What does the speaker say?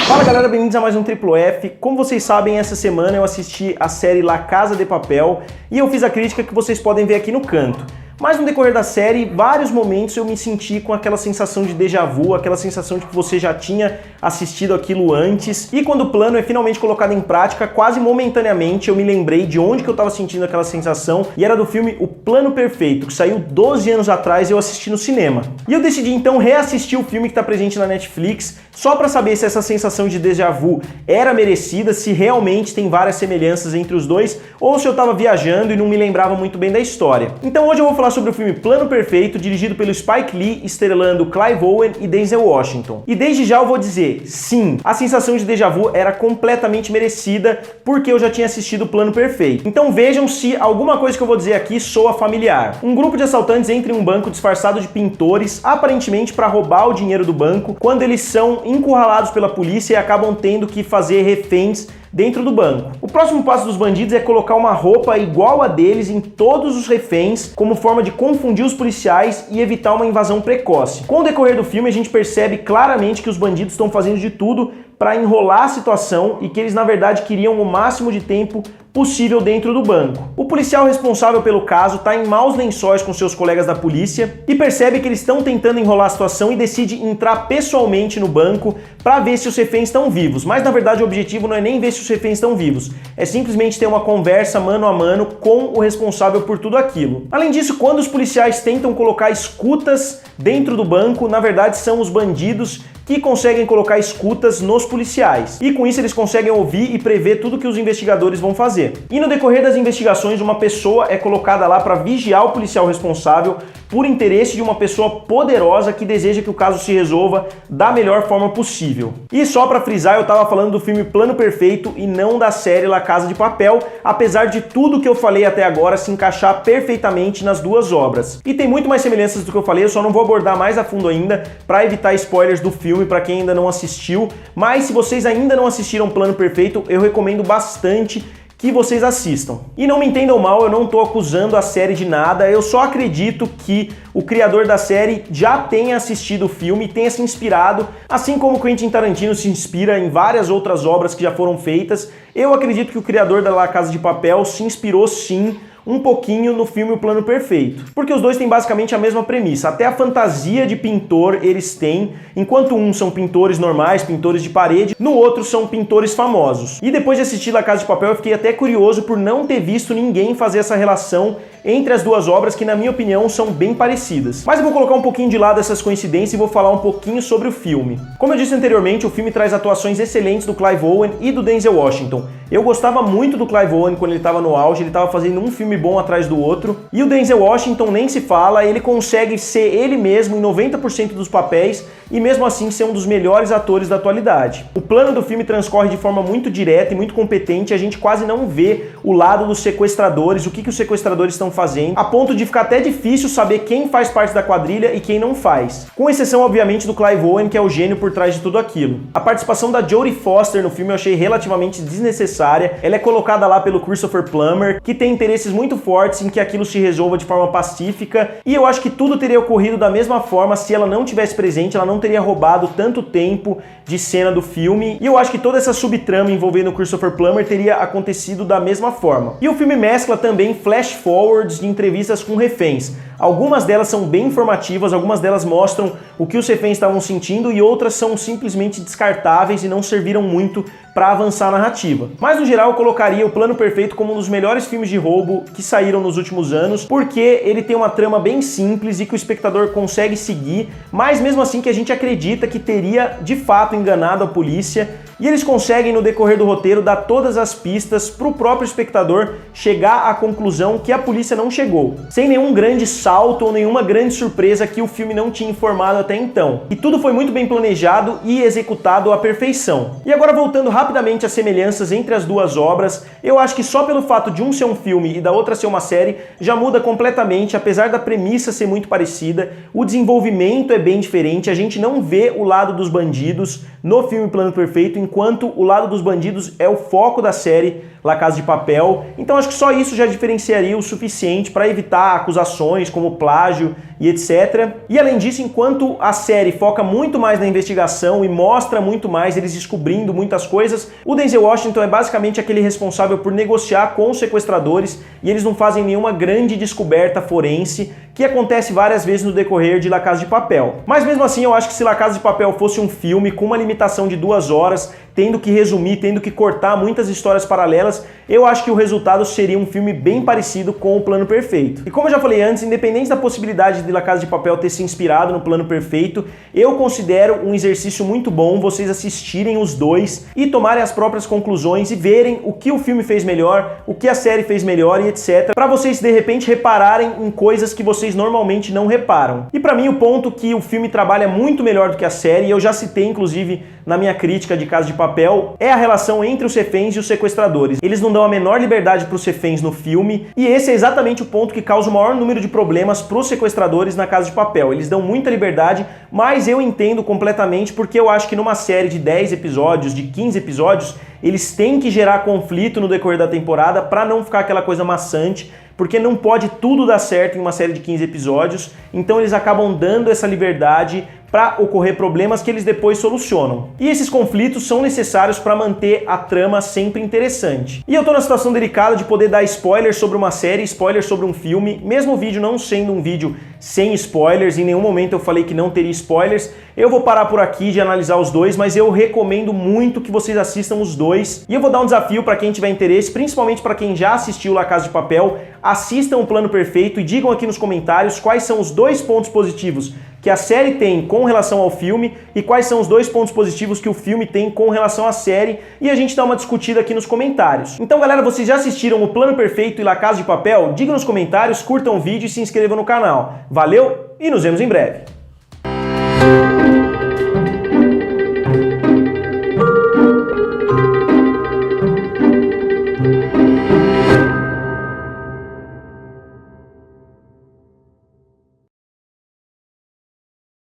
Fala galera, bem-vindos a mais um Triplo F. Como vocês sabem, essa semana eu assisti a série La Casa de Papel e eu fiz a crítica que vocês podem ver aqui no canto. Mas no decorrer da série, vários momentos eu me senti com aquela sensação de déjà vu, aquela sensação de que você já tinha assistido aquilo antes. E quando o plano é finalmente colocado em prática, quase momentaneamente eu me lembrei de onde que eu estava sentindo aquela sensação, e era do filme O Plano Perfeito, que saiu 12 anos atrás e eu assisti no cinema. E eu decidi então reassistir o filme que está presente na Netflix, só para saber se essa sensação de déjà vu era merecida, se realmente tem várias semelhanças entre os dois, ou se eu estava viajando e não me lembrava muito bem da história. Então hoje eu vou falar sobre o filme Plano Perfeito, dirigido pelo Spike Lee, estrelando Clive Owen e Denzel Washington. E desde já eu vou dizer, sim, a sensação de déjà vu era completamente merecida, porque eu já tinha assistido o Plano Perfeito. Então vejam se alguma coisa que eu vou dizer aqui soa familiar. Um grupo de assaltantes entra em um banco disfarçado de pintores, aparentemente para roubar o dinheiro do banco, quando eles são encurralados pela polícia e acabam tendo que fazer reféns dentro do banco. O próximo passo dos bandidos é colocar uma roupa igual a deles em todos os reféns, como forma de confundir os policiais e evitar uma invasão precoce. Com o decorrer do filme, a gente percebe claramente que os bandidos estão fazendo de tudo para enrolar a situação e que eles na verdade queriam o máximo de tempo possível dentro do banco. O policial responsável pelo caso está em maus lençóis com seus colegas da polícia e percebe que eles estão tentando enrolar a situação e decide entrar pessoalmente no banco para ver se os reféns estão vivos. Mas na verdade o objetivo não é nem ver se os reféns estão vivos, é simplesmente ter uma conversa mano a mano com o responsável por tudo aquilo. Além disso, quando os policiais tentam colocar escutas dentro do banco, na verdade são os bandidos que conseguem colocar escutas nos policiais. E com isso eles conseguem ouvir e prever tudo que os investigadores vão fazer. E no decorrer das investigações, uma pessoa é colocada lá para vigiar o policial responsável por interesse de uma pessoa poderosa que deseja que o caso se resolva da melhor forma possível. E só para frisar, eu estava falando do filme Plano Perfeito e não da série La Casa de Papel, apesar de tudo que eu falei até agora se encaixar perfeitamente nas duas obras. E tem muito mais semelhanças do que eu falei, eu só não vou abordar mais a fundo ainda para evitar spoilers do filme para quem ainda não assistiu, mas se vocês ainda não assistiram Plano Perfeito, eu recomendo bastante que vocês assistam. E não me entendam mal, eu não tô acusando a série de nada, eu só acredito que o criador da série já tenha assistido o filme e tenha se inspirado, assim como Quentin Tarantino se inspira em várias outras obras que já foram feitas. Eu acredito que o criador da La Casa de Papel se inspirou sim um pouquinho no filme O Plano Perfeito, porque os dois têm basicamente a mesma premissa, até a fantasia de pintor eles têm, enquanto um são pintores normais, pintores de parede, no outro são pintores famosos. E depois de assistir La Casa de Papel eu fiquei até curioso por não ter visto ninguém fazer essa relação entre as duas obras que na minha opinião são bem parecidas. Mas eu vou colocar um pouquinho de lado essas coincidências e vou falar um pouquinho sobre o filme. Como eu disse anteriormente, o filme traz atuações excelentes do Clive Owen e do Denzel Washington. Eu gostava muito do Clive Owen quando ele estava no auge, ele estava fazendo um filme bom atrás do outro. E o Denzel Washington nem se fala, ele consegue ser ele mesmo em 90% dos papéis e mesmo assim ser um dos melhores atores da atualidade. O plano do filme transcorre de forma muito direta e muito competente, a gente quase não vê o lado dos sequestradores, o que os sequestradores estão fazendo, a ponto de ficar até difícil saber quem faz parte da quadrilha e quem não faz. Com exceção, obviamente, do Clive Owen, que é o gênio por trás de tudo aquilo. A participação da Jodie Foster no filme eu achei relativamente desnecessária, ela é colocada lá pelo Christopher Plummer, que tem interesses muito fortes em que aquilo se resolva de forma pacífica, e eu acho que tudo teria ocorrido da mesma forma se ela não tivesse presente, ela não teria roubado tanto tempo de cena do filme, e eu acho que toda essa subtrama envolvendo o Christopher Plummer teria acontecido da mesma forma. E o filme mescla também flash forwards de entrevistas com reféns. Algumas delas são bem informativas, algumas delas mostram o que os reféns estavam sentindo e outras são simplesmente descartáveis e não serviram muito para avançar a narrativa. Mas no geral eu colocaria O Plano Perfeito como um dos melhores filmes de roubo que saíram nos últimos anos, porque ele tem uma trama bem simples e que o espectador consegue seguir, mas mesmo assim que a gente acredita que teria de fato enganado a polícia, e eles conseguem no decorrer do roteiro dar todas as pistas para o próprio espectador chegar à conclusão que a polícia não chegou, sem nenhum grande salto ou nenhuma grande surpresa que o filme não tinha informado até então. E tudo foi muito bem planejado e executado à perfeição. E agora voltando rapidamente às semelhanças entre as duas obras, eu acho que só pelo fato de um ser um filme e da outra ser uma série já muda completamente, apesar da premissa ser muito parecida, o desenvolvimento é bem diferente, a gente não vê o lado dos bandidos no filme Plano Perfeito, enquanto o lado dos bandidos é o foco da série La Casa de Papel. Então acho que só isso já diferenciaria o suficiente para evitar acusações como plágio e etc. E além disso, enquanto a série foca muito mais na investigação e mostra muito mais eles descobrindo muitas coisas, o Denzel Washington é basicamente aquele responsável por negociar com os sequestradores e eles não fazem nenhuma grande descoberta forense, que acontece várias vezes no decorrer de La Casa de Papel. Mas mesmo assim, eu acho que se La Casa de Papel fosse um filme com uma limitação de 2 horas, tendo que resumir, tendo que cortar muitas histórias paralelas, eu acho que o resultado seria um filme bem parecido com O Plano Perfeito. E como eu já falei antes, independente da possibilidade de La Casa de Papel ter se inspirado no Plano Perfeito, eu considero um exercício muito bom vocês assistirem os dois e tomarem as próprias conclusões e verem o que o filme fez melhor, o que a série fez melhor e etc, para vocês de repente repararem em coisas que vocês normalmente não reparam. E para mim o ponto que o filme trabalha muito melhor do que a série, e eu já citei inclusive na minha crítica de Casa de Papel, é a relação entre os reféns e os sequestradores. Eles não dão a menor liberdade para os reféns no filme, e esse é exatamente o ponto que causa o maior número de problemas para os sequestradores na Casa de Papel. Eles dão muita liberdade, mas eu entendo completamente, porque eu acho que numa série de 10 episódios, de 15 episódios, eles têm que gerar conflito no decorrer da temporada para não ficar aquela coisa maçante, porque não pode tudo dar certo em uma série de 15 episódios, então eles acabam dando essa liberdade para ocorrer problemas que eles depois solucionam. E esses conflitos são necessários para manter a trama sempre interessante. E eu tô na situação delicada de poder dar spoilers sobre uma série, spoilers sobre um filme, mesmo o vídeo não sendo um vídeo sem spoilers, em nenhum momento eu falei que não teria spoilers. Eu vou parar por aqui de analisar os dois, mas eu recomendo muito que vocês assistam os dois. E eu vou dar um desafio para quem tiver interesse, principalmente para quem já assistiu La Casa de Papel, assistam O Plano Perfeito e digam aqui nos comentários quais são os 2 pontos positivos que a série tem com relação ao filme e quais são os 2 pontos positivos que o filme tem com relação à série, e a gente dá uma discutida aqui nos comentários. Então galera, vocês já assistiram O Plano Perfeito e La Casa de Papel? Digam nos comentários, curtam o vídeo e se inscrevam no canal. Valeu e nos vemos em breve!